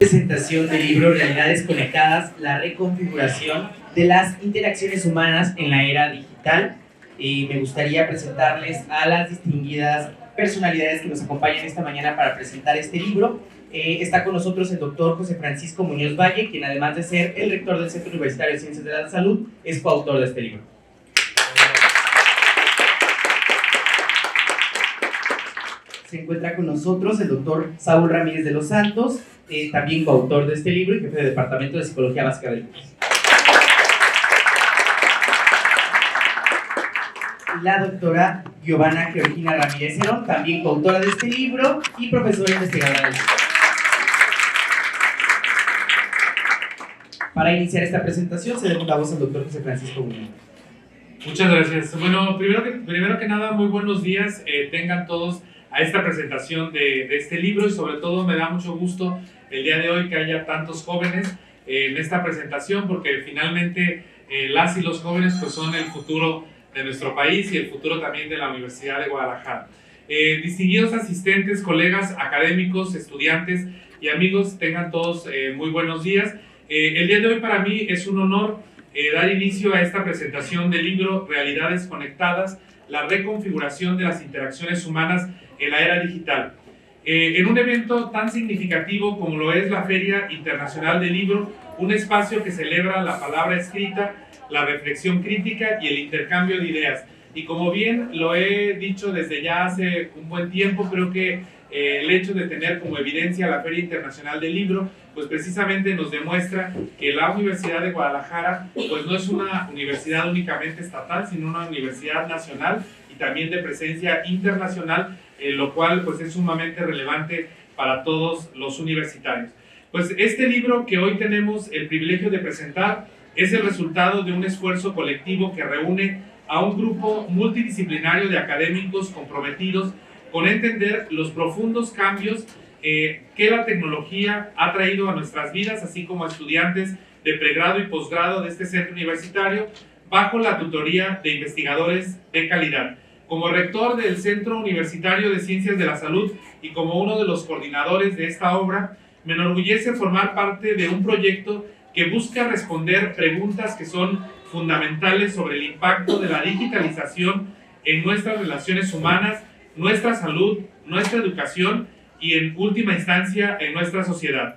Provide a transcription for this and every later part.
Presentación del libro Realidades Conectadas, la reconfiguración de las interacciones humanas en la era digital. Me gustaría presentarles a las distinguidas personalidades que nos acompañan esta mañana para presentar este libro. Está con nosotros el doctor José Francisco Muñoz Valle, quien además de ser el rector del Centro Universitario de Ciencias de la Salud, es coautor de este libro. Se encuentra con nosotros el doctor Saúl Ramírez de los Santos, también coautor de este libro y jefe de Departamento de Psicología Básica del IMSS. La doctora Giovanna Georgina Ramírez Herón, también coautora de este libro y profesora investigadora del libro. Para iniciar esta presentación, se le da la voz al doctor José Francisco Muñoz. Muchas gracias. Bueno, primero que nada, muy buenos días. Tengan todos a esta presentación de este libro y sobre todo me da mucho gusto el día de hoy que haya tantos jóvenes en esta presentación porque finalmente las y los jóvenes pues son el futuro de nuestro país y el futuro también de la Universidad de Guadalajara. Distinguidos asistentes, colegas, académicos, estudiantes y amigos, tengan todos muy buenos días. El día de hoy para mí es un honor dar inicio a esta presentación del libro Realidades Conectadas, la reconfiguración de las interacciones humanas en la era digital. En un evento tan significativo como lo es la Feria Internacional del Libro, un espacio que celebra la palabra escrita, la reflexión crítica y el intercambio de ideas. Y como bien lo he dicho desde ya hace un buen tiempo, creo que el hecho de tener como evidencia la Feria Internacional del Libro, pues precisamente nos demuestra que la Universidad de Guadalajara pues no es una universidad únicamente estatal, sino una universidad nacional y también de presencia internacional, lo cual pues es sumamente relevante para todos los universitarios. Pues este libro que hoy tenemos el privilegio de presentar es el resultado de un esfuerzo colectivo que reúne a un grupo multidisciplinario de académicos comprometidos con entender los profundos cambios que la tecnología ha traído a nuestras vidas, así como a estudiantes de pregrado y posgrado de este centro universitario, bajo la tutoría de investigadores de calidad. Como rector del Centro Universitario de Ciencias de la Salud y como uno de los coordinadores de esta obra, me enorgullece formar parte de un proyecto que busca responder preguntas que son fundamentales sobre el impacto de la digitalización en nuestras relaciones humanas, nuestra salud, nuestra educación y en última instancia en nuestra sociedad.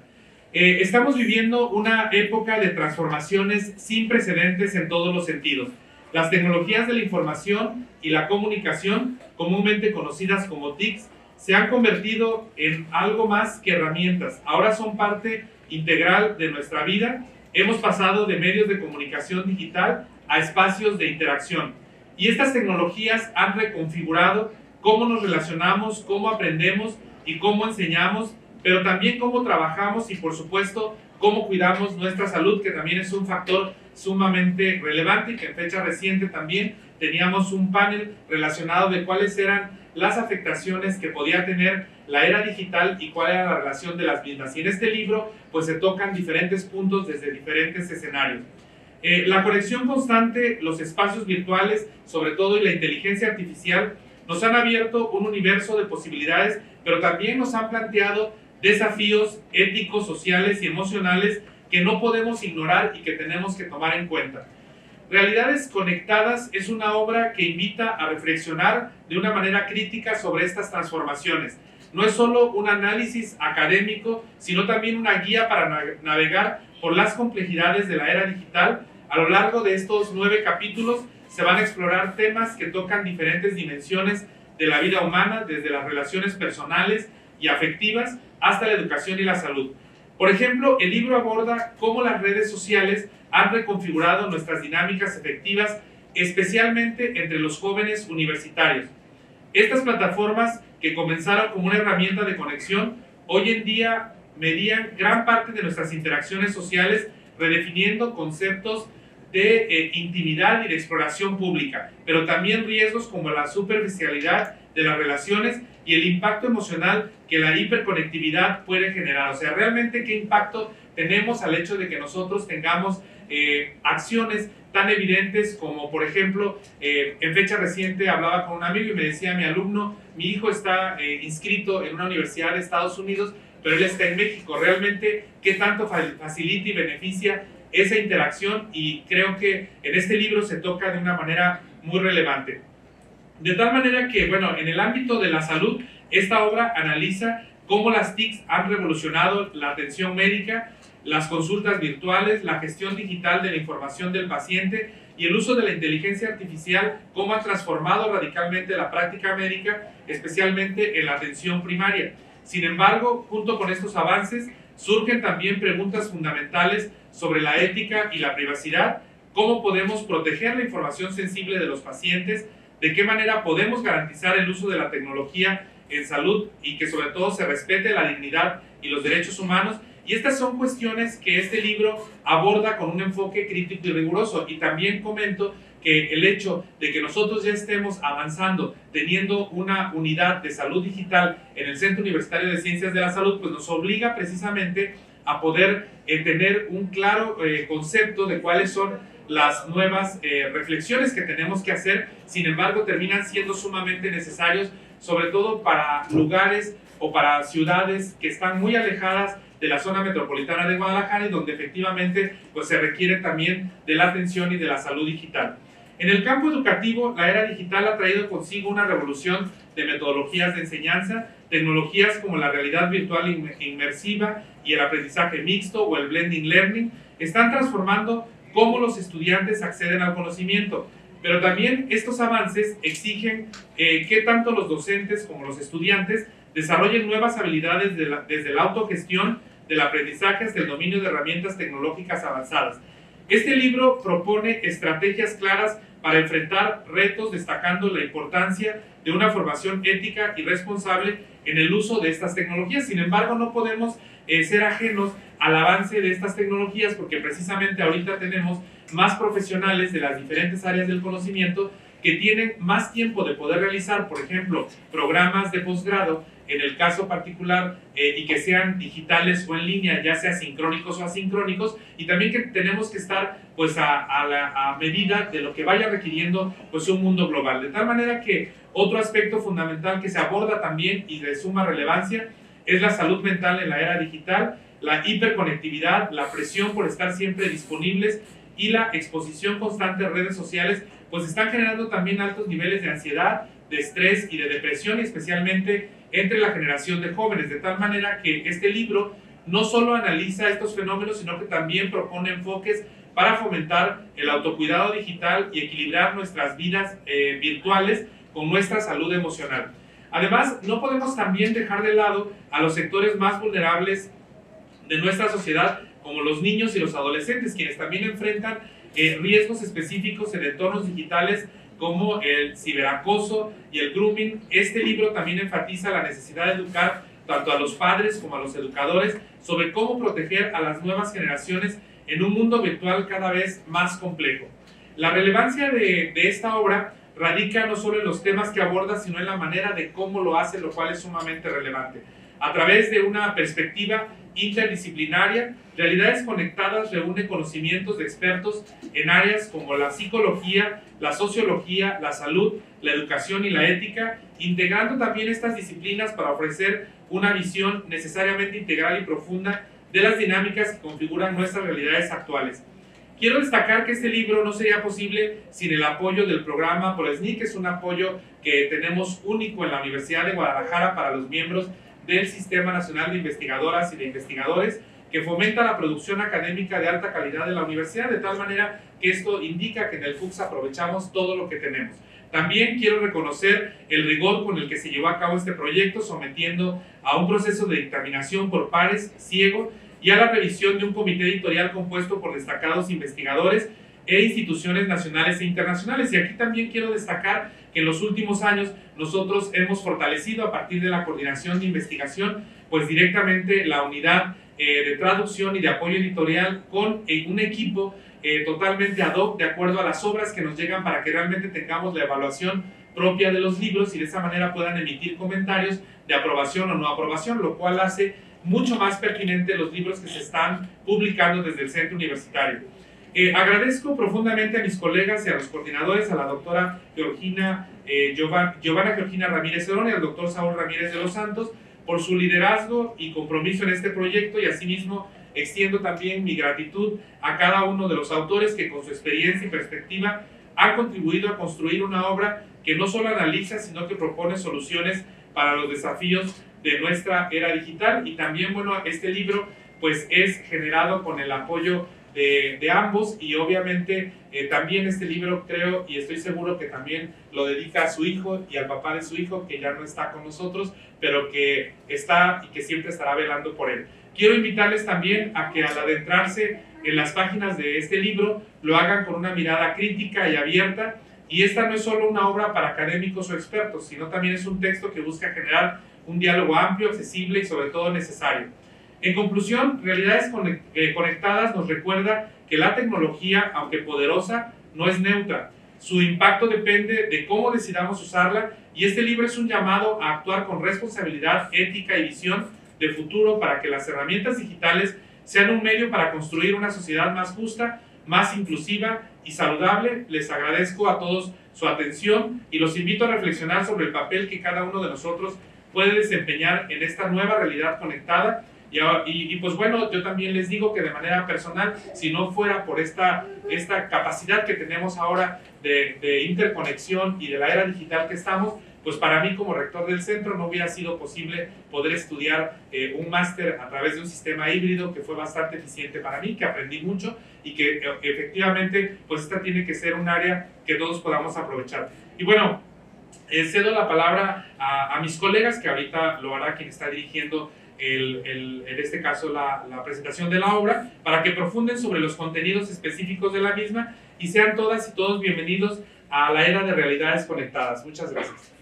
Estamos viviendo una época de transformaciones sin precedentes en todos los sentidos. Las tecnologías de la información y la comunicación, comúnmente conocidas como TICs, se han convertido en algo más que herramientas. Ahora son parte integral de nuestra vida. Hemos pasado de medios de comunicación digital a espacios de interacción. Y estas tecnologías han reconfigurado cómo nos relacionamos, cómo aprendemos y cómo enseñamos, pero también cómo trabajamos y por supuesto cómo cuidamos nuestra salud, que también es un factor sumamente relevante y que en fecha reciente también teníamos un panel relacionado de cuáles eran las afectaciones que podía tener la era digital y cuál era la relación de las mismas. Y en este libro pues se tocan diferentes puntos desde diferentes escenarios. La conexión constante, los espacios virtuales, sobre todo y la inteligencia artificial, nos han abierto un universo de posibilidades, pero también nos han planteado desafíos éticos, sociales y emocionales que no podemos ignorar y que tenemos que tomar en cuenta. Realidades Conectadas es una obra que invita a reflexionar de una manera crítica sobre estas transformaciones. No es solo un análisis académico, sino también una guía para navegar por las complejidades de la era digital. A lo largo de estos 9 capítulos se van a explorar temas que tocan diferentes dimensiones de la vida humana, desde las relaciones personales y afectivas hasta la educación y la salud. Por ejemplo, el libro aborda cómo las redes sociales han reconfigurado nuestras dinámicas efectivas, especialmente entre los jóvenes universitarios. Estas plataformas, que comenzaron como una herramienta de conexión, hoy en día medían gran parte de nuestras interacciones sociales, redefiniendo conceptos de intimidad y de exploración pública, pero también riesgos como la superficialidad de las relaciones y el impacto emocional que la hiperconectividad puede generar. O sea, realmente qué impacto tenemos al hecho de que nosotros tengamos acciones tan evidentes como, por ejemplo, en fecha reciente hablaba con un amigo y me decía mi alumno, mi hijo está inscrito en una universidad de Estados Unidos pero él está en México. Realmente, ¿qué tanto facilita y beneficia esa interacción? Y creo que en este libro se toca de una manera muy relevante. De tal manera que, bueno, en el ámbito de la salud, esta obra analiza cómo las TICs han revolucionado la atención médica, las consultas virtuales, la gestión digital de la información del paciente y el uso de la inteligencia artificial, cómo ha transformado radicalmente la práctica médica, especialmente en la atención primaria. Sin embargo, junto con estos avances, surgen también preguntas fundamentales sobre la ética y la privacidad, cómo podemos proteger la información sensible de los pacientes, de qué manera podemos garantizar el uso de la tecnología en salud y que sobre todo se respete la dignidad y los derechos humanos. Y estas son cuestiones que este libro aborda con un enfoque crítico y riguroso. Y también comento que el hecho de que nosotros ya estemos avanzando, teniendo una unidad de salud digital en el Centro Universitario de Ciencias de la Salud, pues nos obliga precisamente a poder tener un claro concepto de cuáles son las nuevas reflexiones que tenemos que hacer. Sin embargo, terminan siendo sumamente necesarios, sobre todo para lugares o para ciudades que están muy alejadas de la zona metropolitana de Guadalajara y donde efectivamente pues, se requiere también de la atención y de la salud digital. En el campo educativo, la era digital ha traído consigo una revolución de metodologías de enseñanza, tecnologías como la realidad virtual inmersiva y el aprendizaje mixto o el blended learning están transformando cómo los estudiantes acceden al conocimiento. Pero también estos avances exigen que tanto los docentes como los estudiantes desarrollen nuevas habilidades desde la autogestión, del aprendizaje hasta el dominio de herramientas tecnológicas avanzadas. Este libro propone estrategias claras para enfrentar retos, destacando la importancia de una formación ética y responsable en el uso de estas tecnologías. Sin embargo, no podemos ser ajenos al avance de estas tecnologías porque precisamente ahorita tenemos más profesionales de las diferentes áreas del conocimiento que tienen más tiempo de poder realizar, por ejemplo, programas de posgrado, en el caso particular, y que sean digitales o en línea, ya sea sincrónicos o asincrónicos, y también que tenemos que estar pues a medida de lo que vaya requiriendo pues un mundo global. De tal manera que otro aspecto fundamental que se aborda también y de suma relevancia es la salud mental en la era digital, la hiperconectividad, la presión por estar siempre disponibles y la exposición constante a redes sociales, pues están generando también altos niveles de ansiedad, de estrés y de depresión, especialmente entre la generación de jóvenes, de tal manera que este libro no solo analiza estos fenómenos, sino que también propone enfoques para fomentar el autocuidado digital y equilibrar nuestras vidas virtuales con nuestra salud emocional. Además, no podemos también dejar de lado a los sectores más vulnerables de nuestra sociedad, como los niños y los adolescentes, quienes también enfrentan riesgos específicos en entornos digitales como el ciberacoso y el grooming. Este libro también enfatiza la necesidad de educar tanto a los padres como a los educadores sobre cómo proteger a las nuevas generaciones en un mundo virtual cada vez más complejo. La relevancia de esta obra radica no solo en los temas que aborda, sino en la manera de cómo lo hace, lo cual es sumamente relevante. A través de una perspectiva interdisciplinaria, Realidades Conectadas reúne conocimientos de expertos en áreas como la psicología, la sociología, la salud, la educación y la ética, integrando también estas disciplinas para ofrecer una visión necesariamente integral y profunda de las dinámicas que configuran nuestras realidades actuales. Quiero destacar que este libro no sería posible sin el apoyo del programa ProSNI, que es un apoyo que tenemos único en la Universidad de Guadalajara para los miembros del Sistema Nacional de Investigadoras y de Investigadores, que fomenta la producción académica de alta calidad de la universidad, de tal manera que esto indica que en el FUCS aprovechamos todo lo que tenemos. También quiero reconocer el rigor con el que se llevó a cabo este proyecto, sometiendo a un proceso de dictaminación por pares ciego y a la revisión de un comité editorial compuesto por destacados investigadores e instituciones nacionales e internacionales. Y aquí también quiero destacar que en los últimos años nosotros hemos fortalecido a partir de la coordinación de investigación, pues directamente la unidad de traducción y de apoyo editorial con un equipo totalmente ad hoc de acuerdo a las obras que nos llegan para que realmente tengamos la evaluación propia de los libros y de esa manera puedan emitir comentarios de aprobación o no aprobación, lo cual hace mucho más pertinente los libros que se están publicando desde el centro universitario. Agradezco profundamente a mis colegas y a los coordinadores, a la doctora Giovanna Georgina Ramírez Cerón y al doctor Saúl Ramírez de los Santos, por su liderazgo y compromiso en este proyecto, y asimismo extiendo también mi gratitud a cada uno de los autores que con su experiencia y perspectiva han contribuido a construir una obra que no solo analiza, sino que propone soluciones para los desafíos de nuestra era digital. Y también, bueno, este libro pues es generado con el apoyo de ambos, y obviamente también este libro creo y estoy seguro que también lo dedica a su hijo y al papá de su hijo, que ya no está con nosotros, pero que está y que siempre estará velando por él. Quiero invitarles también a que al adentrarse en las páginas de este libro lo hagan con una mirada crítica y abierta, y esta no es solo una obra para académicos o expertos, sino también es un texto que busca generar un diálogo amplio, accesible y sobre todo necesario. En conclusión, Realidades Conectadas nos recuerda que la tecnología, aunque poderosa, no es neutra. Su impacto depende de cómo decidamos usarla, y este libro es un llamado a actuar con responsabilidad, ética y visión de futuro para que las herramientas digitales sean un medio para construir una sociedad más justa, más inclusiva y saludable. Les agradezco a todos su atención y los invito a reflexionar sobre el papel que cada uno de nosotros puede desempeñar en esta nueva realidad conectada. Y pues bueno, yo también les digo que de manera personal, si no fuera por esta capacidad que tenemos ahora de interconexión y de la era digital que estamos, pues para mí como rector del centro no hubiera sido posible poder estudiar un máster a través de un sistema híbrido que fue bastante eficiente para mí, que aprendí mucho y que efectivamente pues esta tiene que ser un área que todos podamos aprovechar. Y bueno, cedo la palabra a mis colegas, que ahorita lo hará quien está dirigiendo en este caso la presentación de la obra, para que profunden sobre los contenidos específicos de la misma y sean todas y todos bienvenidos a la era de Realidades Conectadas. Muchas gracias.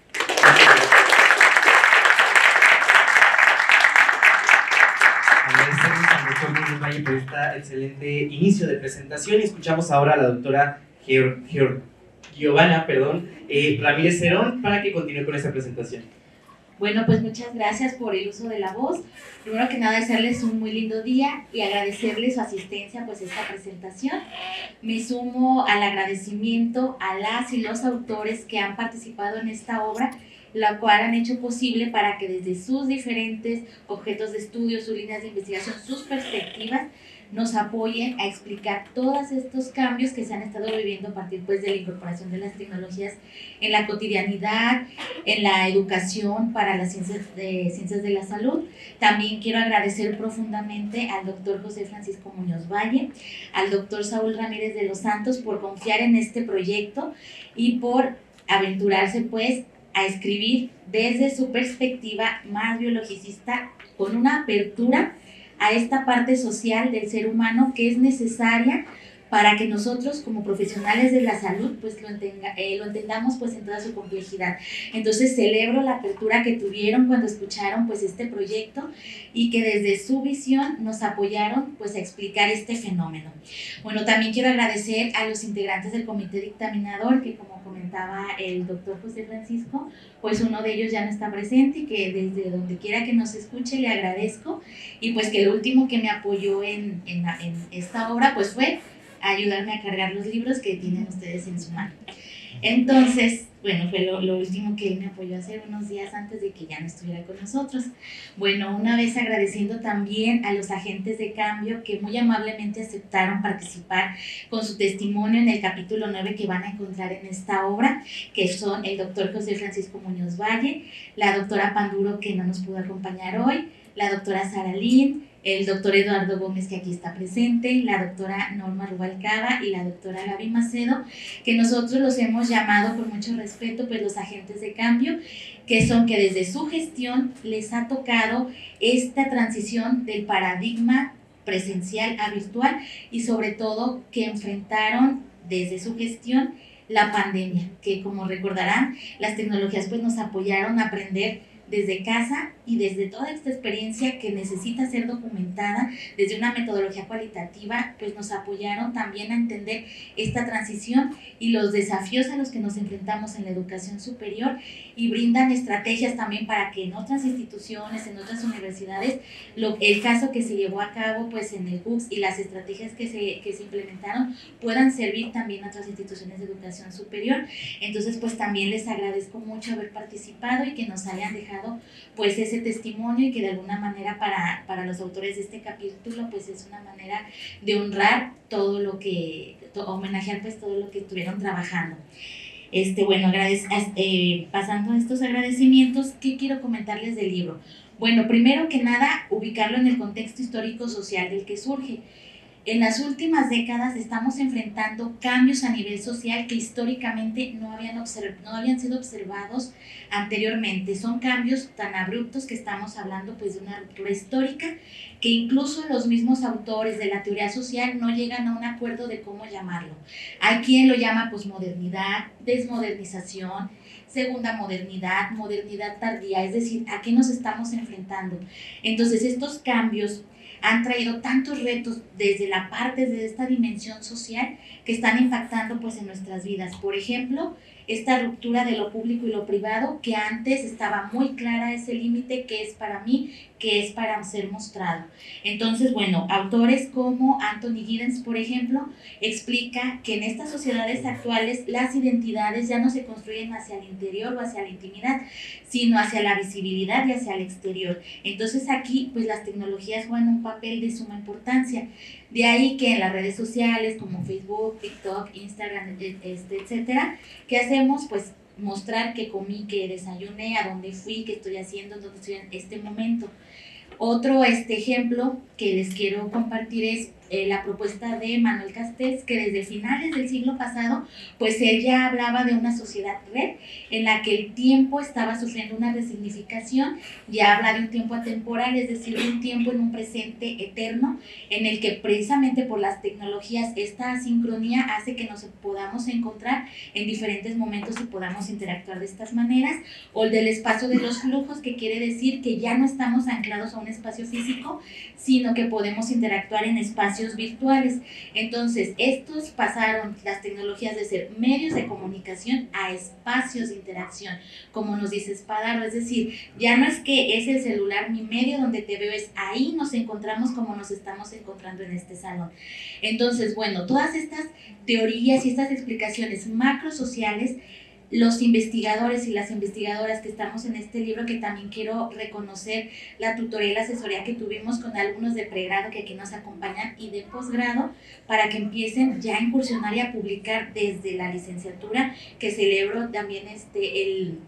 Agradecemos al doctor Muñoz Valle por este excelente inicio de presentación, y escuchamos ahora a la doctora Giovanna Ramírez Cerón para que continúe con esta presentación. Bueno, pues muchas gracias por el uso de la voz. Primero que nada, desearles un muy lindo día y agradecerles su asistencia pues a esta presentación. Me sumo al agradecimiento a las y los autores que han participado en esta obra, la cual han hecho posible para que desde sus diferentes objetos de estudio, sus líneas de investigación, sus perspectivas, nos apoyen a explicar todos estos cambios que se han estado viviendo a partir pues, de la incorporación de las tecnologías en la cotidianidad, en la educación para las ciencias de la salud. También quiero agradecer profundamente al doctor José Francisco Muñoz Valle, al doctor Saúl Ramírez de los Santos por confiar en este proyecto y por aventurarse pues a escribir desde su perspectiva más biologicista, con una apertura a esta parte social del ser humano que es necesaria para que nosotros como profesionales de la salud pues lo entendamos pues en toda su complejidad. Entonces celebro la apertura que tuvieron cuando escucharon pues este proyecto y que desde su visión nos apoyaron pues a explicar este fenómeno. Bueno, también quiero agradecer a los integrantes del comité dictaminador, que como comentaba el doctor José Francisco, pues uno de ellos ya no está presente y que desde donde quiera que nos escuche le agradezco, y pues que el último que me apoyó en esta obra pues fue ayudarme a cargar los libros que tienen ustedes en su mano. Entonces, bueno, fue lo último que él me apoyó a hacer unos días antes de que ya no estuviera con nosotros. Bueno, una vez agradeciendo también a los agentes de cambio que muy amablemente aceptaron participar con su testimonio en el capítulo 9 que van a encontrar en esta obra, que son el doctor José Francisco Muñoz Valle, la doctora Panduro, que no nos pudo acompañar hoy, la doctora Sara Lin, el doctor Eduardo Gómez, que aquí está presente, la doctora Norma Rubalcaba y la doctora Gaby Macedo, que nosotros los hemos llamado con mucho respeto pues los agentes de cambio, que son que desde su gestión les ha tocado esta transición del paradigma presencial a virtual, y sobre todo que enfrentaron desde su gestión la pandemia, que como recordarán, las tecnologías pues nos apoyaron a aprender desde casa y desde toda esta experiencia que necesita ser documentada desde una metodología cualitativa, pues nos apoyaron también a entender esta transición y los desafíos a los que nos enfrentamos en la educación superior, y brindan estrategias también para que en otras instituciones, en otras universidades, el caso que se llevó a cabo pues en el CUCS y las estrategias que se implementaron puedan servir también a otras instituciones de educación superior. Entonces pues también les agradezco mucho haber participado y que nos hayan dejado pues ese ese testimonio y que de alguna manera para los autores de este capítulo pues es una manera de honrar todo lo que, homenajear pues todo lo que estuvieron trabajando. Bueno, pasando a estos agradecimientos, ¿qué quiero comentarles del libro? Bueno, primero que nada, ubicarlo en el contexto histórico-social del que surge. En las últimas décadas estamos enfrentando cambios a nivel social que históricamente no habían sido observados anteriormente. Son cambios tan abruptos que estamos hablando pues de una ruptura histórica que incluso los mismos autores de la teoría social no llegan a un acuerdo de cómo llamarlo. Hay quien lo llama posmodernidad, desmodernización, segunda modernidad, modernidad tardía, es decir, ¿a qué nos estamos enfrentando? Entonces estos cambios han traído tantos retos desde esta dimensión social que están impactando pues en nuestras vidas. Por ejemplo, esta ruptura de lo público y lo privado, que antes estaba muy clara ese límite que es para mí, que es para ser mostrado. Entonces, bueno, autores como Anthony Giddens, por ejemplo, explica que en estas sociedades actuales las identidades ya no se construyen hacia el interior o hacia la intimidad, sino hacia la visibilidad y hacia el exterior. Entonces aquí, pues las tecnologías juegan un papel de suma importancia. De ahí que en las redes sociales como Facebook, TikTok, Instagram, etcétera, ¿qué hacemos? Pues mostrar que comí, que desayuné, a dónde fui, qué estoy haciendo, dónde estoy en este momento. Otro ejemplo que les quiero compartir es la propuesta de Manuel Castells, que desde finales del siglo pasado, pues él ya hablaba de una sociedad red en la que el tiempo estaba sufriendo una resignificación, ya habla de un tiempo atemporal, es decir, de un tiempo en un presente eterno, en el que precisamente por las tecnologías esta asincronía hace que nos podamos encontrar en diferentes momentos y podamos interactuar de estas maneras, o el del espacio de los flujos, que quiere decir que ya no estamos anclados a un espacio físico, sino que podemos interactuar en espacios virtuales. Entonces, estos pasaron las tecnologías de ser medios de comunicación a espacios de interacción, como nos dice Spadaro, es decir, ya no es que es el celular mi medio donde te veo, es ahí nos encontramos como nos estamos encontrando en este salón. Entonces, bueno, todas estas teorías y estas explicaciones macrosociales, los investigadores y las investigadoras que estamos en este libro, que también quiero reconocer la tutoría y la asesoría que tuvimos con alumnos de pregrado que aquí nos acompañan y de posgrado, para que empiecen ya a incursionar y a publicar desde la licenciatura, que celebro también el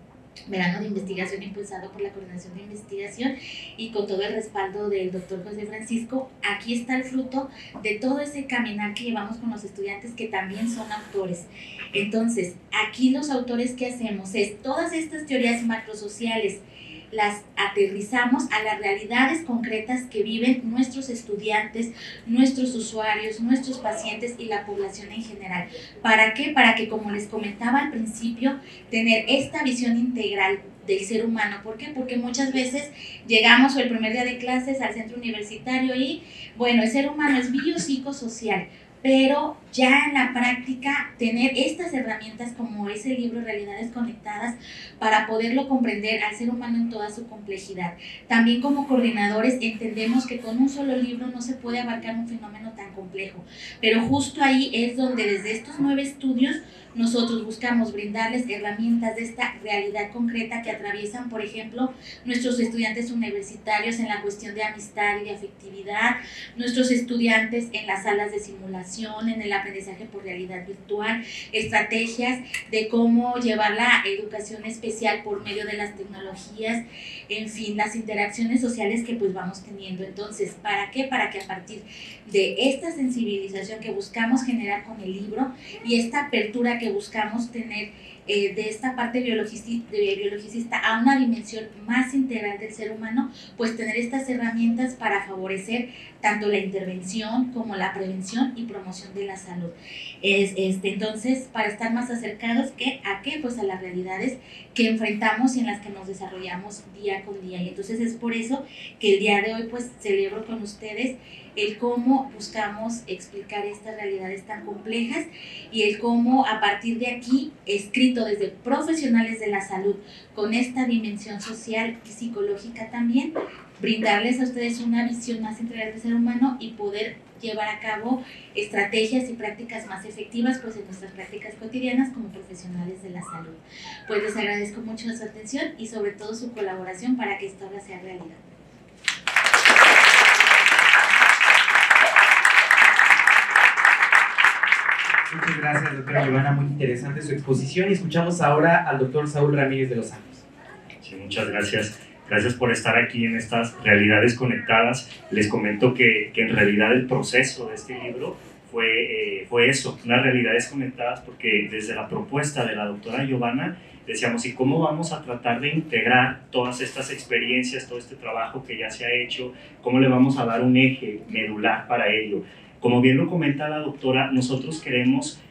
verano de investigación impulsado por la Coordinación de Investigación y con todo el respaldo del doctor José Francisco. Aquí está el fruto de todo ese caminar que llevamos con los estudiantes que también son autores. Entonces, aquí los autores, ¿qué hacemos? Es todas estas teorías macrosociales las aterrizamos a las realidades concretas que viven nuestros estudiantes, nuestros usuarios, nuestros pacientes y la población en general. ¿Para qué? Para que, como les comentaba al principio, tener esta visión integral del ser humano. ¿Por qué? Porque muchas veces llegamos el primer día de clases al centro universitario y, bueno, el ser humano es biopsicosocial, pero ya en la práctica tener estas herramientas como ese libro Realidades Conectadas para poderlo comprender al ser humano en toda su complejidad. También como coordinadores entendemos que con un solo libro no se puede abarcar un fenómeno tan complejo, pero justo ahí es donde desde estos 9 estudios nosotros buscamos brindarles herramientas de esta realidad concreta que atraviesan, por ejemplo, nuestros estudiantes universitarios en la cuestión de amistad y de afectividad, nuestros estudiantes en las salas de simulación, en el aprendizaje por realidad virtual, estrategias de cómo llevar la educación especial por medio de las tecnologías, en fin, las interacciones sociales que pues vamos teniendo. Entonces, ¿para qué? Para que a partir de esta sensibilización que buscamos generar con el libro y esta apertura que buscamos tener de esta parte biologicista a una dimensión más integral del ser humano, pues tener estas herramientas para favorecer tanto la intervención como la prevención y promoción de la salud. Entonces, para estar más acercados ¿a qué? Pues a las realidades que enfrentamos y en las que nos desarrollamos día con día. Y entonces es por eso que el día de hoy pues celebro con ustedes el cómo buscamos explicar estas realidades tan complejas y el cómo a partir de aquí, escrito desde profesionales de la salud, con esta dimensión social y psicológica también, brindarles a ustedes una visión más integral del ser humano y poder llevar a cabo estrategias y prácticas más efectivas pues en nuestras prácticas cotidianas como profesionales de la salud. Pues les agradezco mucho su atención y sobre todo su colaboración para que esta obra sea realidad. Muchas gracias, doctora Giovanna, muy interesante su exposición y escuchamos ahora al doctor Saúl Ramírez de los Santos. Sí, muchas gracias. Gracias por estar aquí en estas realidades conectadas. Les comento que en realidad el proceso de este libro fue eso, unas realidades conectadas, porque desde la propuesta de la doctora Giovanna decíamos, ¿y cómo vamos a tratar de integrar todas estas experiencias, todo este trabajo que ya se ha hecho? ¿Cómo le vamos a dar un eje medular para ello? Como bien lo comenta la doctora, nosotros queremos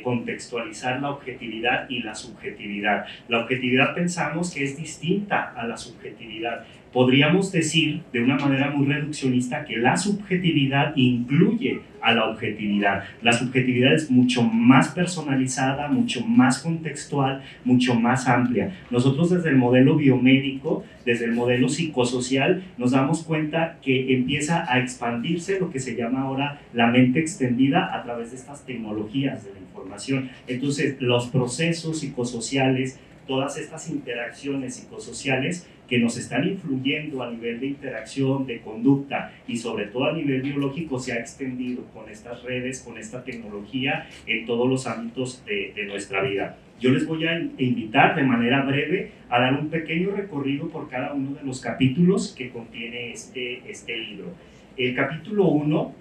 contextualizar la objetividad y la subjetividad. La objetividad pensamos que es distinta a la subjetividad. Podríamos decir de una manera muy reduccionista que la subjetividad incluye a la objetividad. La subjetividad es mucho más personalizada, mucho más contextual, mucho más amplia. Nosotros desde el modelo biomédico, desde el modelo psicosocial, nos damos cuenta que empieza a expandirse lo que se llama ahora la mente extendida a través de estas tecnologías de la información. Entonces, los procesos psicosociales, todas estas interacciones psicosociales que nos están influyendo a nivel de interacción, de conducta y sobre todo a nivel biológico, se ha extendido con estas redes, con esta tecnología en todos los ámbitos de nuestra vida. Yo les voy a invitar de manera breve a dar un pequeño recorrido por cada uno de los capítulos que contiene este libro. El capítulo 1,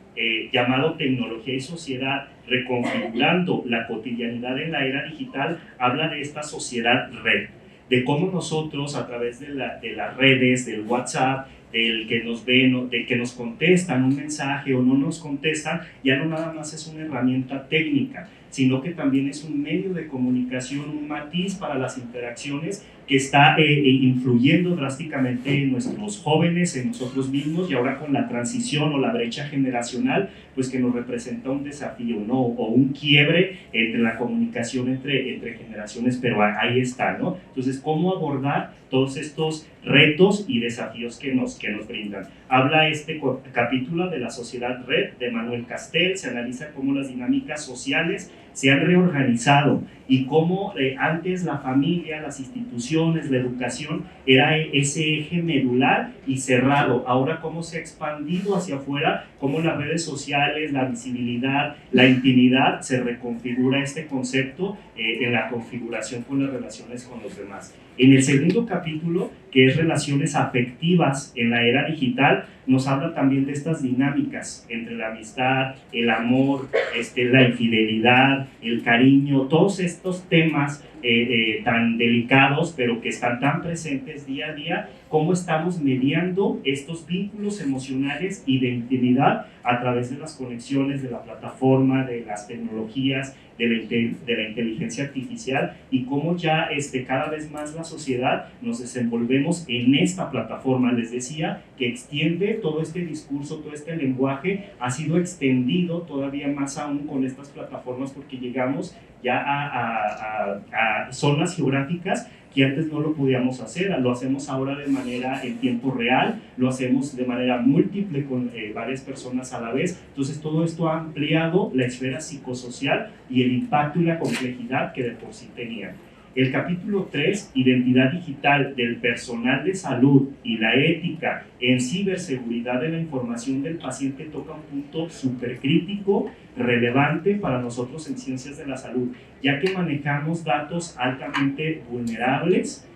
llamado Tecnología y Sociedad, reconfigurando la cotidianidad en la era digital, habla de esta sociedad red, de cómo nosotros a través de las redes, del WhatsApp, del que nos ven, del que nos contestan un mensaje o no nos contestan, ya no nada más es una herramienta técnica, sino que también es un medio de comunicación, un matiz para las interacciones que está influyendo drásticamente en nuestros jóvenes, en nosotros mismos, y ahora con la transición o la brecha generacional, pues que nos representa un desafío, ¿no? O un quiebre entre la comunicación entre generaciones, pero ahí está, ¿no? Entonces, ¿cómo abordar todos estos retos y desafíos que nos brindan? Habla este capítulo de la sociedad red de Manuel Castel, se analiza cómo las dinámicas sociales se han reorganizado y cómo antes la familia, las instituciones, la educación era ese eje medular y cerrado. Ahora cómo se ha expandido hacia afuera, cómo las redes sociales, la visibilidad, la intimidad, se reconfigura este concepto en la configuración con las relaciones con los demás. En el segundo capítulo, que es relaciones afectivas en la era digital, nos habla también de estas dinámicas entre la amistad, el amor, la infidelidad, el cariño, todos estos temas tan delicados, pero que están tan presentes día a día, cómo estamos mediando estos vínculos emocionales y de intimidad a través de las conexiones, de la plataforma, de las tecnologías, de la inteligencia artificial, y cómo ya cada vez más la sociedad nos desenvolvemos en esta plataforma. Les decía que extiende todo este discurso, todo este lenguaje, ha sido extendido todavía más aún con estas plataformas, porque llegamos ya a zonas geográficas que antes no lo podíamos hacer. Lo hacemos ahora de manera en tiempo real, lo hacemos de manera múltiple con varias personas a la vez. Entonces todo esto ha ampliado la esfera psicosocial y el impacto y la complejidad que de por sí tenían. El capítulo 3, Identidad digital del personal de salud y la ética en ciberseguridad de la información del paciente, toca un punto súper crítico, relevante para nosotros en ciencias de la salud, ya que manejamos datos altamente vulnerables,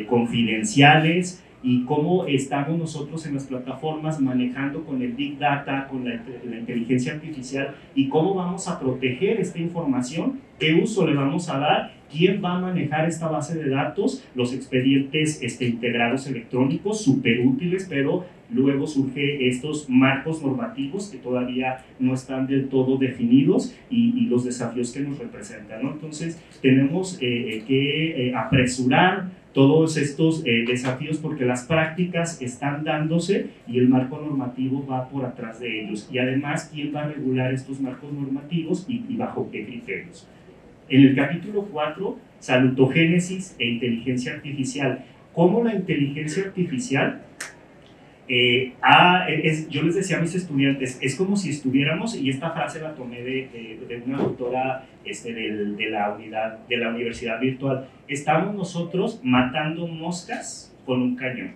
confidenciales, y cómo estamos nosotros en las plataformas manejando con el Big Data, con la inteligencia artificial, y cómo vamos a proteger esta información, qué uso le vamos a dar, quién va a manejar esta base de datos, los expedientes integrados electrónicos, súper útiles, pero luego surgen estos marcos normativos que todavía no están del todo definidos y los desafíos que nos representan, ¿no? Entonces tenemos que apresurar todos estos desafíos, porque las prácticas están dándose y el marco normativo va por atrás de ellos. Y además, ¿quién va a regular estos marcos normativos y bajo qué criterios? En el capítulo 4, salutogénesis e inteligencia artificial. ¿Cómo la inteligencia artificial Yo les decía a mis estudiantes, es como si estuviéramos, y esta frase la tomé de una autora de la Universidad Virtual, estamos nosotros matando moscas con un cañón.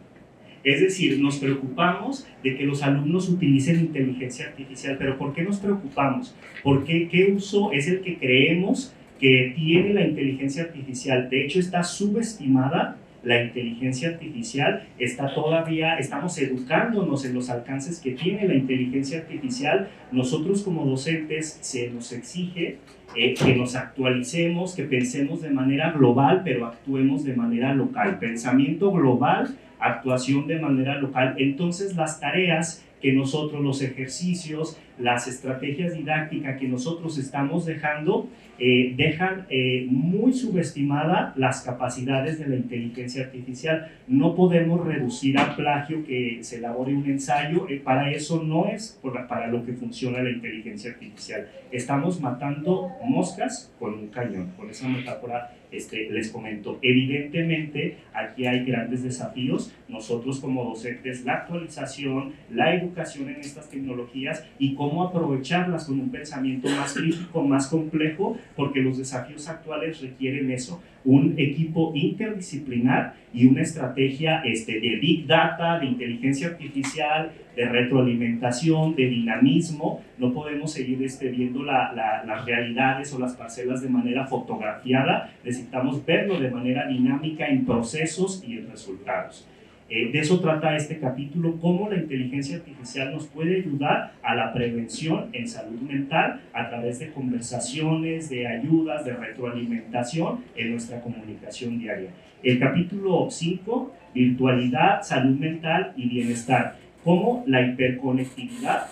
Es decir, nos preocupamos de que los alumnos utilicen inteligencia artificial, pero ¿por qué nos preocupamos? Porque ¿qué uso es el que creemos que tiene la inteligencia artificial? De hecho, está subestimada la inteligencia artificial, estamos educándonos en los alcances que tiene la inteligencia artificial. Nosotros como docentes se nos exige que nos actualicemos, que pensemos de manera global, pero actuemos de manera local. Pensamiento global, actuación de manera local. Entonces las tareas que nosotros, los ejercicios, las estrategias didácticas que nosotros estamos dejando, dejan muy subestimada las capacidades de la inteligencia artificial. No podemos reducir a plagio que se elabore un ensayo, para eso no es para lo que funciona la inteligencia artificial. Estamos matando moscas con un cañón, con esa metáfora les comento. Evidentemente aquí hay grandes desafíos, nosotros como docentes, la actualización, la educación en estas tecnologías y cómo aprovecharlas con un pensamiento más crítico, más complejo, porque los desafíos actuales requieren eso, un equipo interdisciplinar y una estrategia de Big Data, de inteligencia artificial, de retroalimentación, de dinamismo. No podemos seguir viendo las realidades o las parcelas de manera fotografiada, necesitamos verlo de manera dinámica en procesos y en resultados. De eso trata este capítulo, cómo la inteligencia artificial nos puede ayudar a la prevención en salud mental a través de conversaciones, de ayudas, de retroalimentación en nuestra comunicación diaria. El capítulo 5, virtualidad, salud mental y bienestar. Cómo la hiperconectividad,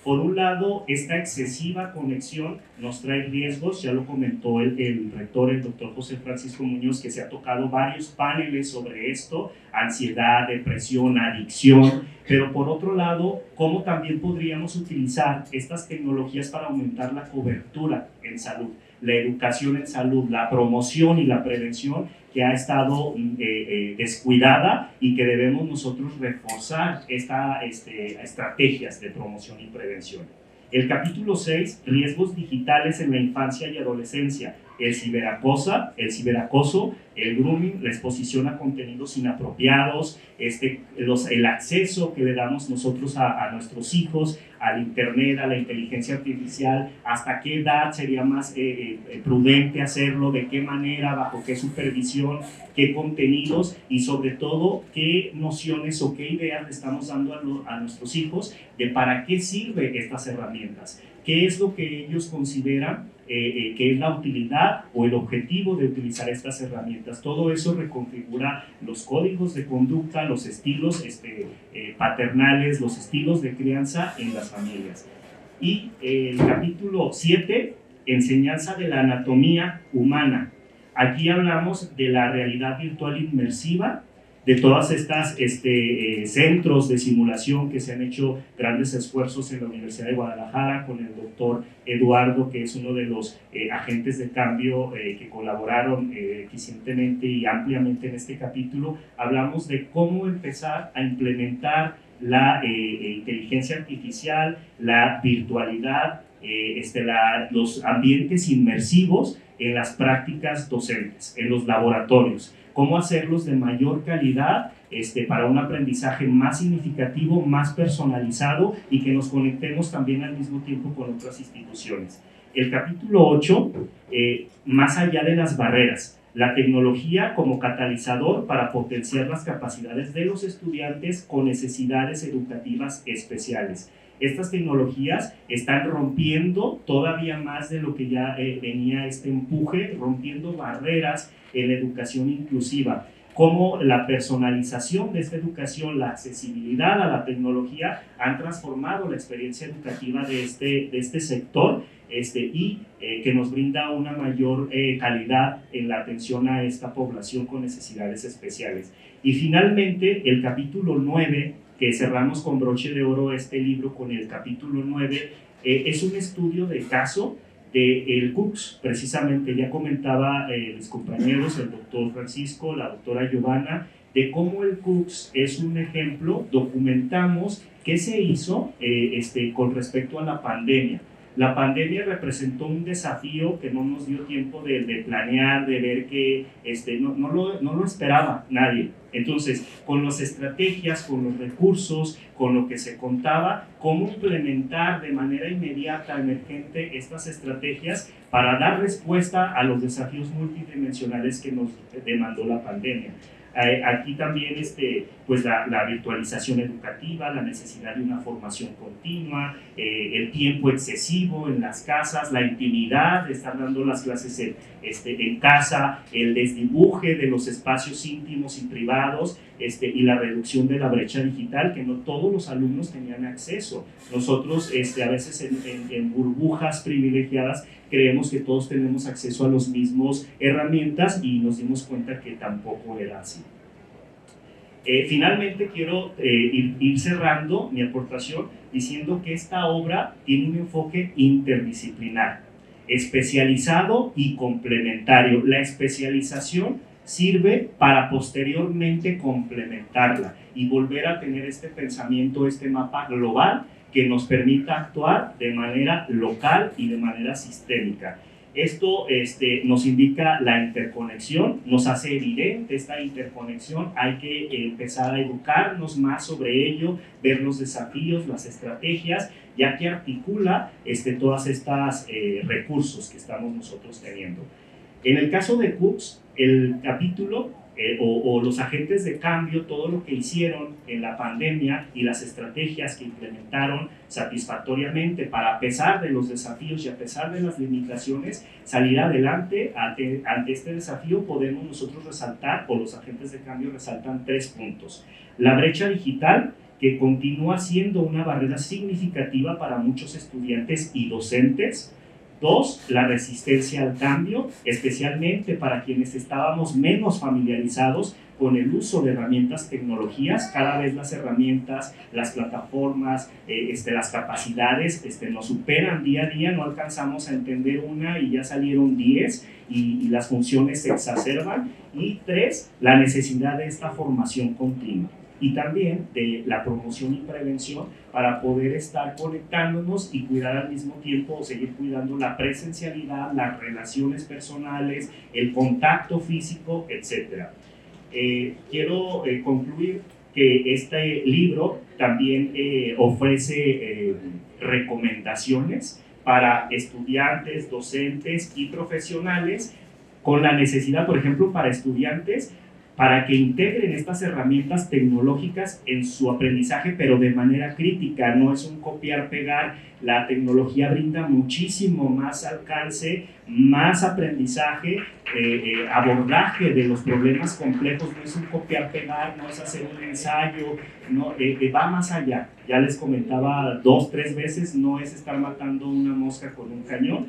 por un lado, esta excesiva conexión nos trae riesgos, ya lo comentó el rector, el doctor José Francisco Muñoz, que se ha tocado varios paneles sobre esto, ansiedad, depresión, adicción, pero por otro lado, cómo también podríamos utilizar estas tecnologías para aumentar la cobertura en salud, la educación en salud, la promoción y la prevención que ha estado descuidada y que debemos nosotros reforzar estrategias de promoción y prevención. El capítulo 6, riesgos digitales en la infancia y adolescencia, el ciberacoso, el grooming, la exposición a contenidos inapropiados, el acceso que le damos nosotros a nuestros hijos, al internet, a la inteligencia artificial, hasta qué edad sería más prudente hacerlo, de qué manera, bajo qué supervisión, qué contenidos y sobre todo qué nociones o qué ideas le estamos dando a nuestros hijos de para qué sirven estas herramientas, qué es lo que ellos consideran que es la utilidad o el objetivo de utilizar estas herramientas. Todo eso reconfigura los códigos de conducta, los estilos paternales, los estilos de crianza en las familias. Y el capítulo 7, enseñanza de la anatomía humana. Aquí hablamos de la realidad virtual inmersiva, de todas estas centros de simulación que se han hecho grandes esfuerzos en la Universidad de Guadalajara con el doctor Eduardo, que es uno de los agentes de cambio que colaboraron eficientemente y ampliamente en este capítulo. Hablamos de cómo empezar a implementar la inteligencia artificial, la virtualidad, los ambientes inmersivos en las prácticas docentes, en los laboratorios. Cómo hacerlos de mayor calidad para un aprendizaje más significativo, más personalizado y que nos conectemos también al mismo tiempo con otras instituciones. El capítulo 8, más allá de las barreras, la tecnología como catalizador para potenciar las capacidades de los estudiantes con necesidades educativas especiales. Estas tecnologías están rompiendo todavía más de lo que ya venía empuje, rompiendo barreras en la educación inclusiva. Cómo la personalización de esta educación, la accesibilidad a la tecnología han transformado la experiencia educativa de este sector y que nos brinda una mayor calidad en la atención a esta población con necesidades especiales. Y finalmente, el capítulo 9, que cerramos con broche de oro este libro con el capítulo 9, es un estudio de caso del CUCS, precisamente. Ya comentaba mis compañeros, el doctor Francisco, la doctora Giovanna, de cómo el CUCS es un ejemplo. Documentamos qué se hizo con respecto a la pandemia. La pandemia representó un desafío que no nos dio tiempo de planear, de ver que no lo esperaba nadie. Entonces, con las estrategias, con los recursos, con lo que se contaba, cómo implementar de manera inmediata, emergente, estas estrategias para dar respuesta a los desafíos multidimensionales que nos demandó la pandemia. Aquí también pues la virtualización educativa, la necesidad de una formación continua, el tiempo excesivo en las casas, la intimidad de estar dando las clases en casa, el desdibuje de los espacios íntimos y privados, y la reducción de la brecha digital, que no todos los alumnos tenían acceso. Nosotros a veces en burbujas privilegiadas creemos que todos tenemos acceso a las mismas herramientas y nos dimos cuenta que tampoco era así. Finalmente quiero ir cerrando mi aportación diciendo que esta obra tiene un enfoque interdisciplinar, especializado y complementario. La especialización sirve para posteriormente complementarla y volver a tener este pensamiento, este mapa global que nos permita actuar de manera local y de manera sistémica. Esto nos indica la interconexión, nos hace evidente esta interconexión, hay que empezar a educarnos más sobre ello, ver los desafíos, las estrategias, ya que articula todas estas recursos que estamos nosotros teniendo. En el caso de CUCS, el capítulo o los agentes de cambio, todo lo que hicieron en la pandemia y las estrategias que implementaron satisfactoriamente para, a pesar de los desafíos y a pesar de las limitaciones, salir adelante ante este desafío, podemos nosotros resaltar, o los agentes de cambio resaltan 3 puntos. La brecha digital, que continúa siendo una barrera significativa para muchos estudiantes y docentes. 2, la resistencia al cambio, especialmente para quienes estábamos menos familiarizados con el uso de herramientas, tecnologías. Cada vez las herramientas, las plataformas, las capacidades nos superan día a día, no alcanzamos a entender una y ya salieron 10 y las funciones se exacerban. Y 3, la necesidad de esta formación continua y también de la promoción y prevención para poder estar conectándonos y cuidar al mismo tiempo, o seguir cuidando la presencialidad, las relaciones personales, el contacto físico, etc. Quiero concluir que este libro también ofrece recomendaciones para estudiantes, docentes y profesionales, con la necesidad, por ejemplo, para estudiantes, para que integren estas herramientas tecnológicas en su aprendizaje, pero de manera crítica. No es un copiar-pegar. La tecnología brinda muchísimo más alcance, más aprendizaje, abordaje de los problemas complejos. No es un copiar-pegar, no es hacer un ensayo, no, va más allá. Ya les comentaba 2, 3 veces, no es estar matando una mosca con un cañón.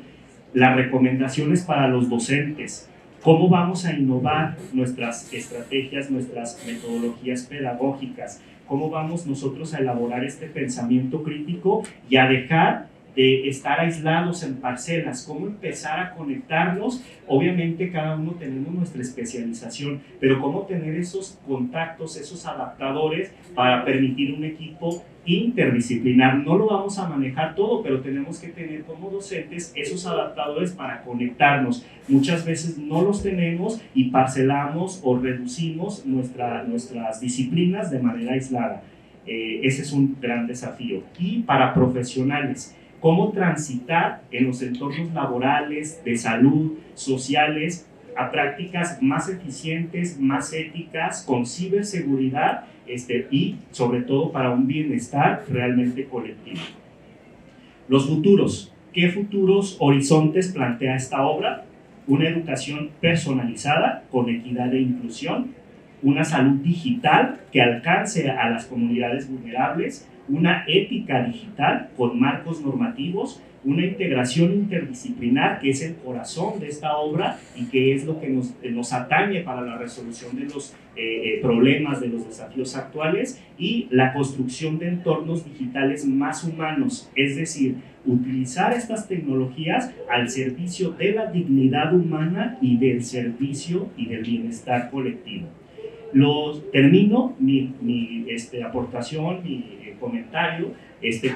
Las recomendaciones para los docentes: ¿cómo vamos a innovar nuestras estrategias, nuestras metodologías pedagógicas? ¿Cómo vamos nosotros a elaborar este pensamiento crítico y a dejar de estar aislados en parcelas? ¿Cómo empezar a conectarnos? Obviamente cada uno tenemos nuestra especialización, pero ¿cómo tener esos contactos, esos adaptadores para permitir un equipo interdisciplinar? No lo vamos a manejar todo, pero tenemos que tener como docentes esos adaptadores para conectarnos. Muchas veces no los tenemos y parcelamos o reducimos nuestras disciplinas de manera aislada. Ese es un gran desafío. Y para profesionales, cómo transitar en los entornos laborales, de salud, sociales, a prácticas más eficientes, más éticas, con ciberseguridad, y sobre todo para un bienestar realmente colectivo. Los futuros. ¿Qué futuros horizontes plantea esta obra? Una educación personalizada con equidad e inclusión, una salud digital que alcance a las comunidades vulnerables, una ética digital con marcos normativos, una integración interdisciplinar, que es el corazón de esta obra y que es lo que nos atañe para la resolución de los problemas, de los desafíos actuales, y la construcción de entornos digitales más humanos, es decir, utilizar estas tecnologías al servicio de la dignidad humana y del servicio y del bienestar colectivo. Termino mi aportación, mi comentario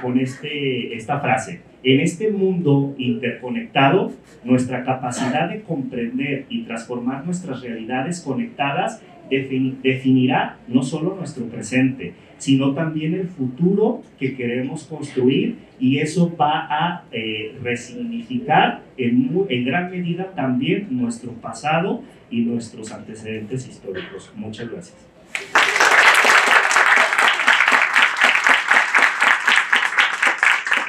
con esta frase. En este mundo interconectado, nuestra capacidad de comprender y transformar nuestras realidades conectadas definirá no solo nuestro presente, sino también el futuro que queremos construir, y eso va a resignificar en gran medida también nuestro pasado y nuestros antecedentes históricos. Muchas gracias.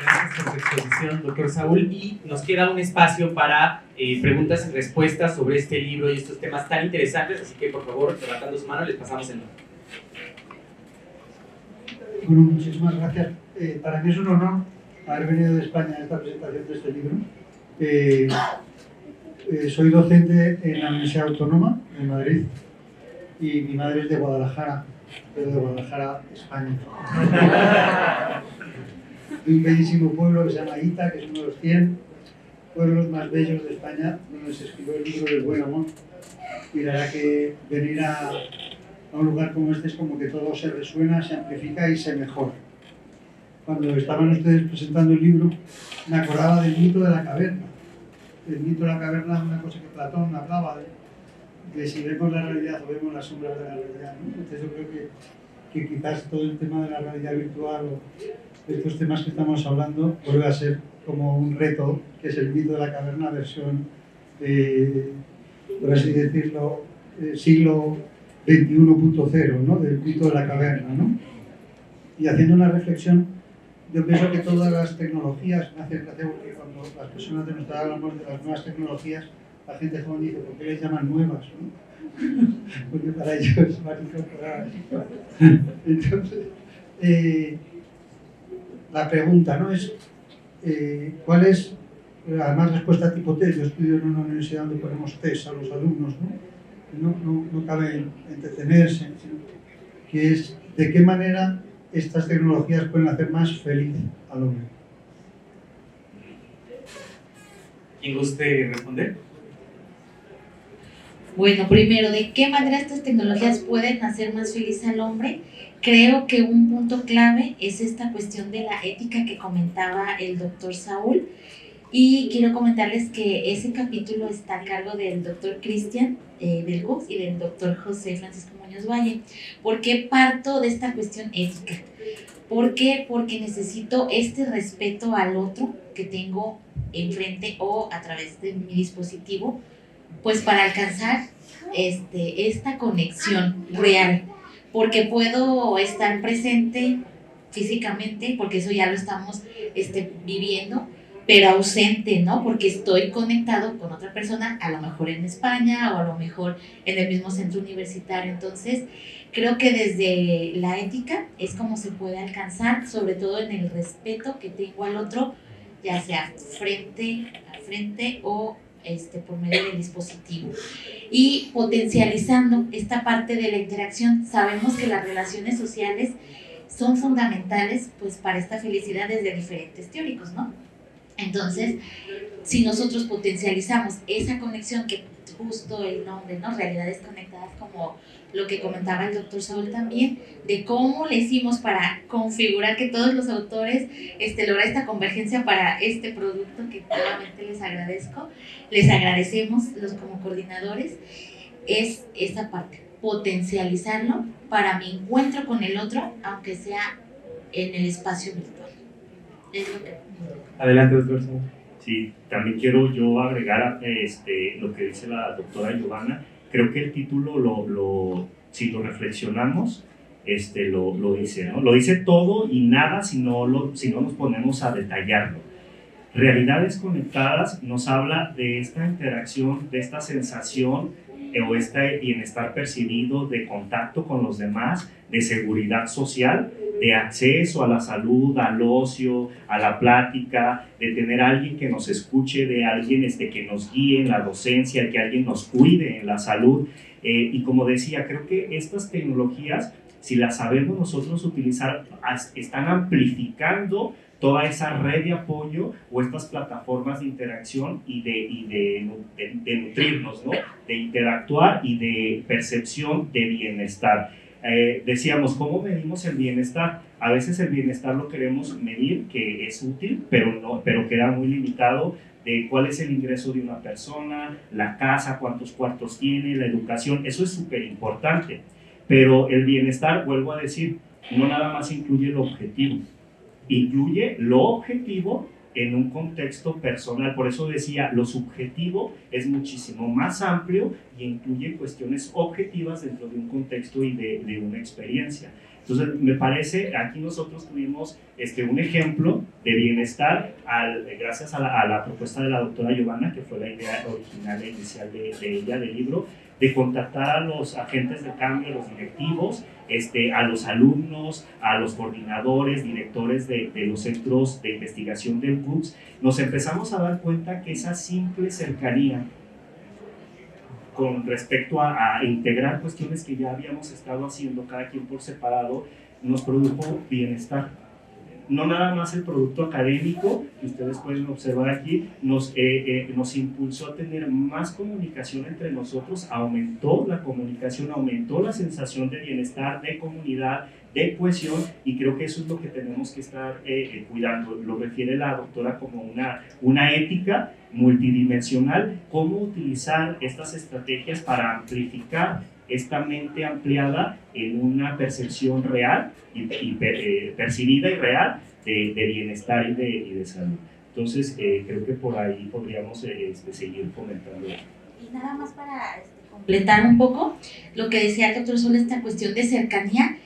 Gracias por su exposición, doctor Saúl. Y nos queda un espacio para preguntas y respuestas sobre este libro y estos temas tan interesantes, así que por favor, levantando su mano, les pasamos el nombre. Bueno, muchísimas gracias. Para mí es un honor haber venido de España a esta presentación de este libro. Soy docente en la Universidad Autónoma de Madrid y mi madre es de Guadalajara, pero de Guadalajara, España. De un bellísimo pueblo que se llama Ita, que es uno de los 100 pueblos más bellos de España, donde se escribió el libro del buen amor. Y la verdad que venir a un lugar como este es como que todo se resuena, se amplifica y se mejora. Cuando estaban ustedes presentando el libro, me acordaba del mito de la caverna. El mito de la caverna es una cosa que Platón hablaba de si vemos la realidad o vemos las sombras de la realidad, ¿no? Entonces yo creo que quizás todo el tema de la realidad virtual o estos temas que estamos hablando vuelve a ser como un reto, que es el mito de la caverna versión, por así decirlo, siglo 21.0, ¿no? Del mito de la caverna, ¿no? Y haciendo una reflexión, yo pienso que todas las tecnologías, me hace gracia porque cuando las personas de nuestra edad hablamos de las nuevas tecnologías, la gente joven dice, ¿por qué les llaman nuevas? ¿No? Porque para ellos van incorporadas. Entonces, la pregunta, ¿no? Es, ¿cuál es, además respuesta tipo test? Yo estudio en una universidad donde ponemos test a los alumnos, ¿no? No cabe entretenerse, sino que es de qué manera estas tecnologías pueden hacer más feliz al hombre. ¿Quién guste responder? Bueno, primero, ¿de qué manera estas tecnologías pueden hacer más feliz al hombre? Creo que un punto clave es esta cuestión de la ética que comentaba el doctor Saúl. Y quiero comentarles que ese capítulo está a cargo del doctor Cristian del CUCS y del doctor José Francisco Muñoz Valle. ¿Por qué parto de esta cuestión ética? ¿Por qué? Porque necesito este respeto al otro que tengo enfrente o a través de mi dispositivo, pues para alcanzar esta conexión real. Porque puedo estar presente físicamente, porque eso ya lo estamos viviendo, pero ausente, ¿no? Porque estoy conectado con otra persona, a lo mejor en España o a lo mejor en el mismo centro universitario. Entonces, creo que desde la ética es como se puede alcanzar, sobre todo en el respeto que tengo al otro, ya sea frente a frente o por medio del dispositivo. Y potencializando esta parte de la interacción, sabemos que las relaciones sociales son fundamentales pues para esta felicidad desde diferentes teóricos, ¿no? Entonces, si nosotros potencializamos esa conexión, que justo el nombre, ¿no? Realidades conectadas, como lo que comentaba el doctor Saúl también, de cómo le hicimos para configurar que todos los autores lograr esta convergencia para este producto, que nuevamente les agradecemos como coordinadores, es esa parte, potencializarlo para mi encuentro con el otro, aunque sea en el espacio virtual. Es lo que... Adelante, doctor Saúl. Sí, también quiero yo agregar lo que dice la doctora Giovanna. Creo que el título, si lo reflexionamos, lo dice, ¿no? Lo dice todo y nada si no nos ponemos a detallarlo. Realidades conectadas nos habla de esta interacción, de esta sensación o este bienestar percibido de contacto con los demás, de seguridad social, de acceso a la salud, al ocio, a la plática, de tener a alguien que nos escuche, de alguien que nos guíe en la docencia, que alguien nos cuide en la salud. Y como decía, creo que estas tecnologías, si las sabemos nosotros utilizar, están amplificando toda esa red de apoyo o estas plataformas de interacción y de nutrirnos, ¿no? De interactuar y de percepción de bienestar. Decíamos, ¿cómo medimos el bienestar? A veces el bienestar lo queremos medir, que es útil, pero queda muy limitado de cuál es el ingreso de una persona, la casa, cuántos cuartos tiene, la educación. Eso es súper importante. Pero el bienestar, vuelvo a decir, no nada más incluye lo objetivo, incluye lo objetivo en un contexto personal. Por eso decía, lo subjetivo es muchísimo más amplio y incluye cuestiones objetivas dentro de un contexto y de una experiencia. Entonces, me parece, aquí nosotros tuvimos un ejemplo de bienestar gracias a la propuesta de la doctora Giovanna, que fue la idea original e inicial de ella, del libro, de contactar a los agentes de cambio, a los directivos, a los alumnos, a los coordinadores, directores de los centros de investigación del CUCS. Nos empezamos a dar cuenta que esa simple cercanía con respecto a integrar cuestiones que ya habíamos estado haciendo cada quien por separado, nos produjo bienestar. No nada más el producto académico, que ustedes pueden observar aquí, nos impulsó a tener más comunicación entre nosotros, aumentó la comunicación, aumentó la sensación de bienestar, de comunidad, de cohesión, y creo que eso es lo que tenemos que estar cuidando. Lo refiere la doctora como una ética multidimensional, cómo utilizar estas estrategias para amplificar esta mente ampliada en una percepción real percibida y real de bienestar y de salud. Entonces, creo que por ahí podríamos seguir comentando. Y nada más para completar un poco lo que decía el doctor sobre esta cuestión de cercanía,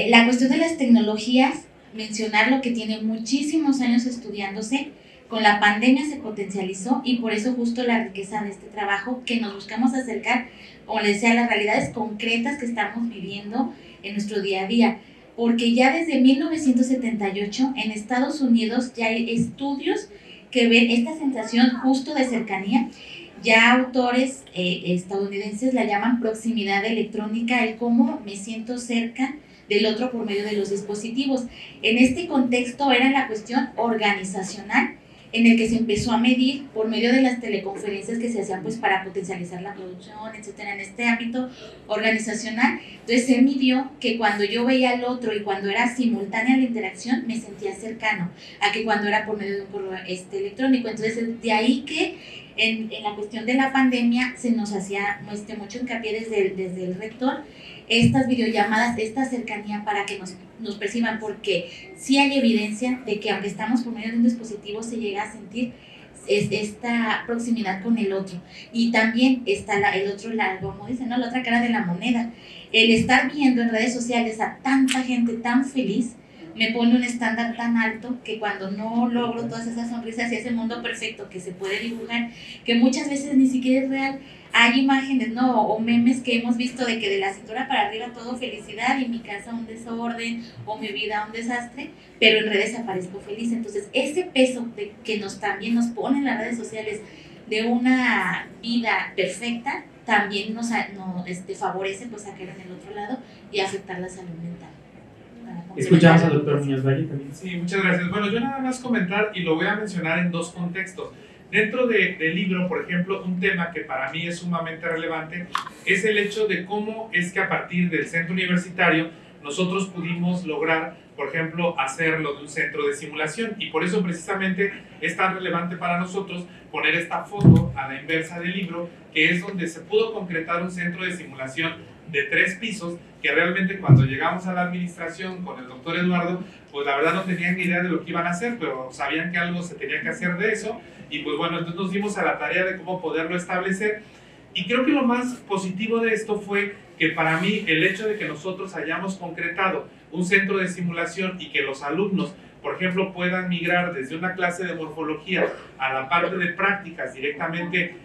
la cuestión de las tecnologías, mencionar lo que tiene muchísimos años estudiándose, con la pandemia se potencializó y por eso justo la riqueza de este trabajo que nos buscamos acercar, como les decía, a las realidades concretas que estamos viviendo en nuestro día a día. Porque ya desde 1978 en Estados Unidos ya hay estudios que ven esta sensación justo de cercanía. Ya autores estadounidenses la llaman proximidad electrónica, el cómo me siento cerca del otro por medio de los dispositivos. En este contexto era la cuestión organizacional, en el que se empezó a medir por medio de las teleconferencias que se hacían pues para potencializar la producción, etcétera, en este ámbito organizacional. Entonces se midió que cuando yo veía al otro y cuando era simultánea la interacción me sentía cercano a que cuando era por medio de un correo electrónico. Entonces de ahí que en la cuestión de la pandemia se nos hacía mucho hincapié desde el rector estas videollamadas, esta cercanía para que nos perciban, porque sí hay evidencia de que aunque estamos por medio de un dispositivo se llega a sentir esta proximidad con el otro. Y también está el otro lado, como dicen, ¿no? La otra cara de la moneda. El estar viendo en redes sociales a tanta gente tan feliz me pone un estándar tan alto que cuando no logro todas esas sonrisas y ese mundo perfecto que se puede dibujar, que muchas veces ni siquiera es real. Hay imágenes, ¿no? O memes que hemos visto de que de la cintura para arriba todo felicidad y mi casa un desorden o mi vida un desastre, pero en redes aparezco feliz. Entonces, ese peso que también nos ponen las redes sociales de una vida perfecta, también nos favorece pues a caer en el otro lado y afectar la salud mental. Escuchamos al doctor Muñoz Valle también. Sí, muchas gracias. Bueno, yo nada más comentar y lo voy a mencionar en dos contextos. Dentro del libro, por ejemplo, un tema que para mí es sumamente relevante es el hecho de cómo es que a partir del centro universitario nosotros pudimos lograr, por ejemplo, hacerlo de un centro de simulación, y por eso precisamente es tan relevante para nosotros poner esta foto a la inversa del libro, que es donde se pudo concretar un centro de simulación de 3 pisos, que realmente cuando llegamos a la administración con el doctor Eduardo, pues la verdad no tenían ni idea de lo que iban a hacer, pero sabían que algo se tenía que hacer de eso, y pues bueno, entonces nos dimos a la tarea de cómo poderlo establecer. Y creo que lo más positivo de esto fue que para mí el hecho de que nosotros hayamos concretado un centro de simulación y que los alumnos, por ejemplo, puedan migrar desde una clase de morfología a la parte de prácticas directamente,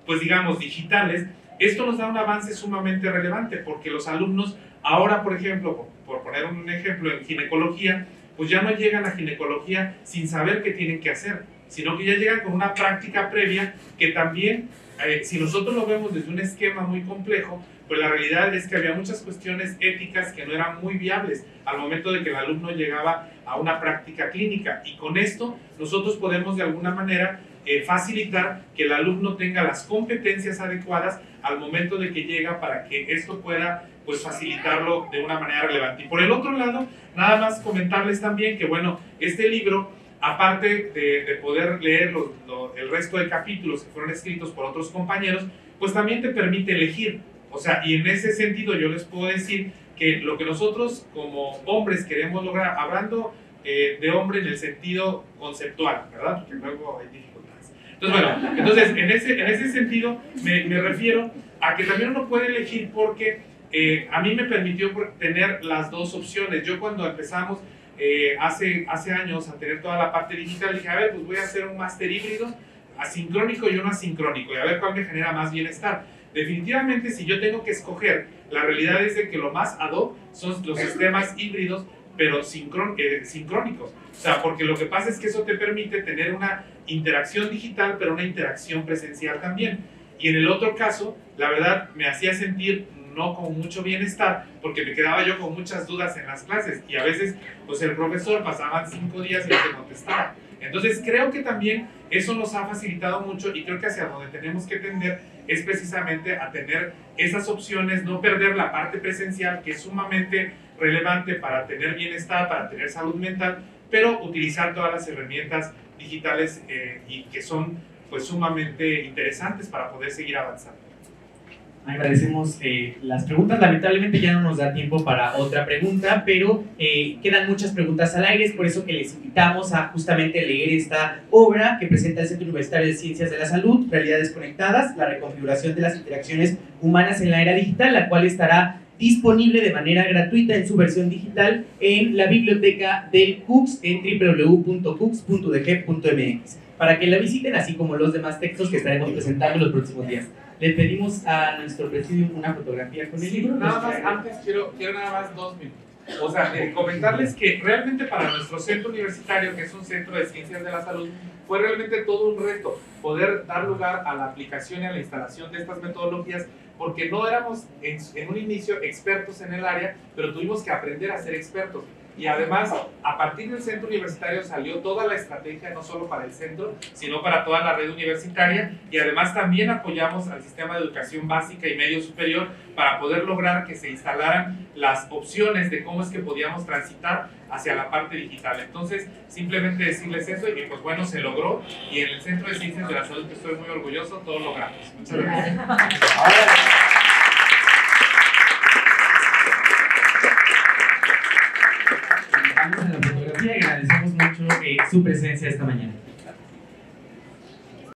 pues digamos, digitales, esto nos da un avance sumamente relevante, porque los alumnos ahora, por ejemplo, por poner un ejemplo en ginecología, pues ya no llegan a ginecología sin saber qué tienen que hacer, sino que ya llegan con una práctica previa que también, si nosotros lo vemos desde un esquema muy complejo, pues la realidad es que había muchas cuestiones éticas que no eran muy viables al momento de que el alumno llegaba a una práctica clínica. Y con esto nosotros podemos de alguna manera facilitar que el alumno tenga las competencias adecuadas al momento de que llega para que esto pueda pues facilitarlo de una manera relevante. Y por el otro lado, nada más comentarles también que bueno, este libro, aparte de poder leer el resto de capítulos que fueron escritos por otros compañeros, pues también te permite elegir. O sea, y en ese sentido yo les puedo decir que lo que nosotros como hombres queremos lograr, hablando de hombre en el sentido conceptual, ¿verdad? Porque luego hay dificultades. Entonces, bueno, entonces en ese sentido me refiero a que también uno puede elegir porque a mí me permitió tener las dos opciones. Yo cuando empezamos hace años a tener toda la parte digital, dije, a ver, pues voy a hacer un máster híbrido, asincrónico y uno asincrónico, y a ver cuál me genera más bienestar. Definitivamente, si yo tengo que escoger, la realidad es de que lo más ad hoc son los sistemas híbridos, pero sincrónicos. O sea, porque lo que pasa es que eso te permite tener una interacción digital, pero una interacción presencial también. Y en el otro caso, la verdad, me hacía sentir no con mucho bienestar, porque me quedaba yo con muchas dudas en las clases, y a veces, pues el profesor pasaba 5 días y no te contestaba. Entonces, creo que también eso nos ha facilitado mucho, y creo que hacia donde tenemos que tender es precisamente a tener esas opciones, no perder la parte presencial, que es sumamente relevante para tener bienestar, para tener salud mental, pero utilizar todas las herramientas digitales y que son pues sumamente interesantes para poder seguir avanzando. Agradecemos las preguntas. Lamentablemente ya no nos da tiempo para otra pregunta, pero quedan muchas preguntas al aire. Es por eso que les invitamos a justamente leer esta obra que presenta el Centro Universitario de Ciencias de la Salud, Realidades Conectadas, la reconfiguración de las interacciones humanas en la era digital, la cual estará disponible de manera gratuita en su versión digital en la biblioteca del CUCS en www.cucs.udg.mx para que la visiten, así como los demás textos que estaremos presentando en los próximos días. Le pedimos a nuestro presidium una fotografía con el libro. Nada más, antes quiero nada más 2 minutos. O sea, comentarles que realmente para nuestro centro universitario, que es un centro de ciencias de la salud, fue realmente todo un reto poder dar lugar a la aplicación y a la instalación de estas metodologías, porque no éramos en un inicio expertos en el área, pero tuvimos que aprender a ser expertos. Y además, a partir del centro universitario salió toda la estrategia, no solo para el centro, sino para toda la red universitaria, y además también apoyamos al sistema de educación básica y medio superior para poder lograr que se instalaran las opciones de cómo es que podíamos transitar hacia la parte digital. Entonces, simplemente decirles eso, y pues bueno, se logró, y en el Centro de Ciencias de la Salud, que estoy muy orgulloso, todos logramos. Muchas gracias. En la fotografía y agradecemos mucho su presencia esta mañana.